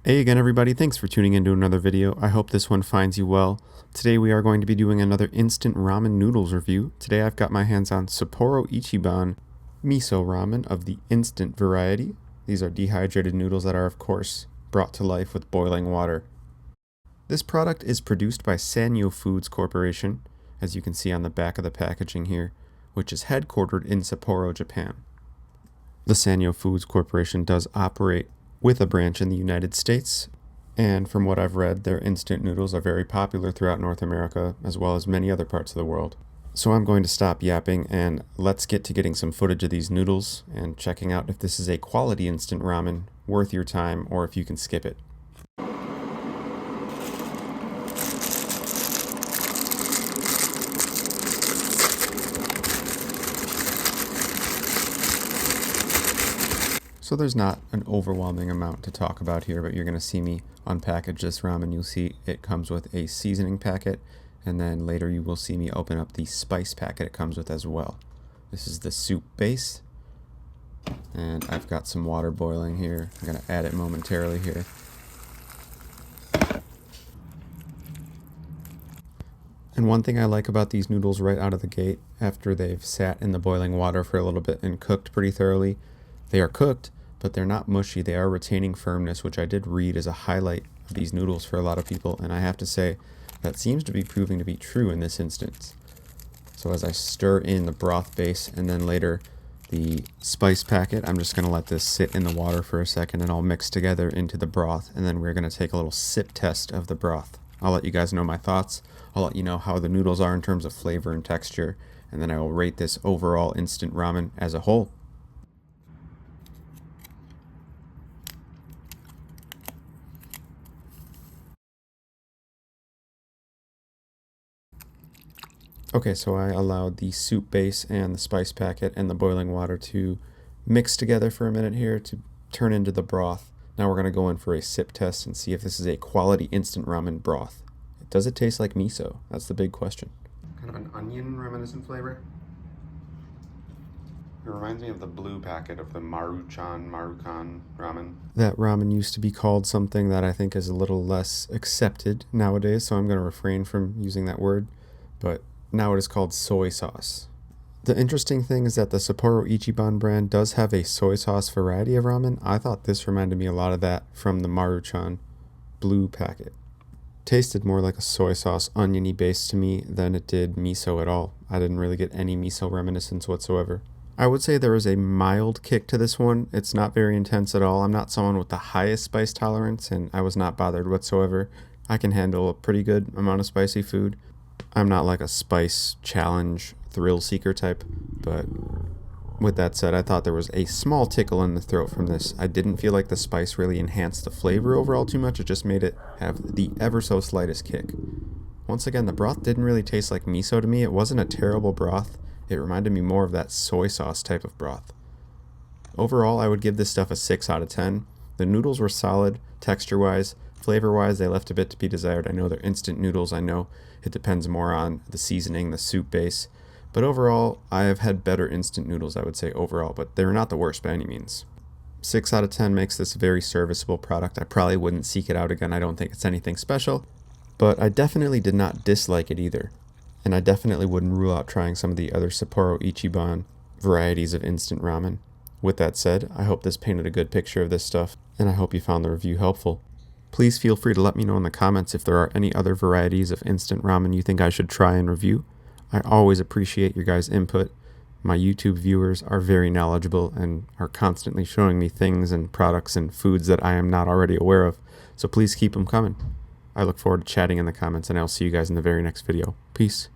Hey again everybody, thanks for tuning into another video. I hope this one finds you well. Today we are going to be doing another instant ramen noodles review. Today I've got my hands on Sapporo Ichiban Miso Ramen of the instant variety. These are dehydrated noodles that are of course brought to life with boiling water. This product is produced by Sanyo Foods Corporation, as you can see on the back of the packaging here, which is headquartered in Sapporo, Japan. The Sanyo Foods Corporation does operate with a branch in the United States, and from what I've read, their instant noodles are very popular throughout North America as well as many other parts of the world. So I'm going to stop yapping and let's get to getting some footage of these noodles and checking out if this is a quality instant ramen worth your time or if you can skip it. So there's not an overwhelming amount to talk about here, but you're going to see me unpackage this ramen. You'll see it comes with a seasoning packet, and then later you will see me open up the spice packet it comes with as well. This is the soup base, and I've got some water boiling here. I'm going to add it momentarily here. And one thing I like about these noodles right out of the gate, after they've sat in the boiling water for a little bit and cooked pretty thoroughly, they are cooked, but they're not mushy. They are retaining firmness, which I did read is a highlight of these noodles for a lot of people, and I have to say that seems to be proving to be true in this instance. So as I stir in the broth base and then later the spice packet, I'm just going to let this sit in the water for a second and all mix together into the broth, and then we're going to take a little sip test of the broth. I'll let you guys know my thoughts. I'll let you know how the noodles are in terms of flavor and texture, and then I will rate this overall instant ramen as a whole. Okay, so I allowed the soup base and the spice packet and the boiling water to mix together for a minute here to turn into the broth. Now we're going to go in for a sip test and see if this is a quality instant ramen broth. Does it taste like miso? That's the big question. Kind of an onion reminiscent flavor. It reminds me of the blue packet of the Marukan ramen. That ramen used to be called something that I think is a little less accepted nowadays, so I'm going to refrain from using that word. But now it is called soy sauce. The interesting thing is that the Sapporo Ichiban brand does have a soy sauce variety of ramen. I thought this reminded me a lot of that from the Maruchan blue packet. Tasted more like a soy sauce oniony base to me than it did miso at all. I didn't really get any miso reminiscence whatsoever. I would say there is a mild kick to this one. It's not very intense at all. I'm not someone with the highest spice tolerance, and I was not bothered whatsoever. I can handle a pretty good amount of spicy food. I'm not like a spice challenge thrill seeker type, but with that said, I thought there was a small tickle in the throat from this. I didn't feel like the spice really enhanced the flavor overall too much. It just made it have the ever so slightest kick. Once again, the broth didn't really taste like miso to me. It wasn't a terrible broth. It reminded me more of that soy sauce type of broth. Overall, I would give this stuff a 6 out of 10. The noodles were solid, texture-wise. Flavor-wise, they left a bit to be desired. I know they're instant noodles. I know it depends more on the seasoning, the soup base. But overall, I have had better instant noodles, I would say, overall. But they're not the worst by any means. 6 out of 10 makes this a very serviceable product. I probably wouldn't seek it out again. I don't think it's anything special. But I definitely did not dislike it either. And I definitely wouldn't rule out trying some of the other Sapporo Ichiban varieties of instant ramen. With that said, I hope this painted a good picture of this stuff, and I hope you found the review helpful. Please feel free to let me know in the comments if there are any other varieties of instant ramen you think I should try and review. I always appreciate your guys' input. My YouTube viewers are very knowledgeable and are constantly showing me things and products and foods that I am not already aware of, so please keep them coming. I look forward to chatting in the comments, and I'll see you guys in the very next video. Peace.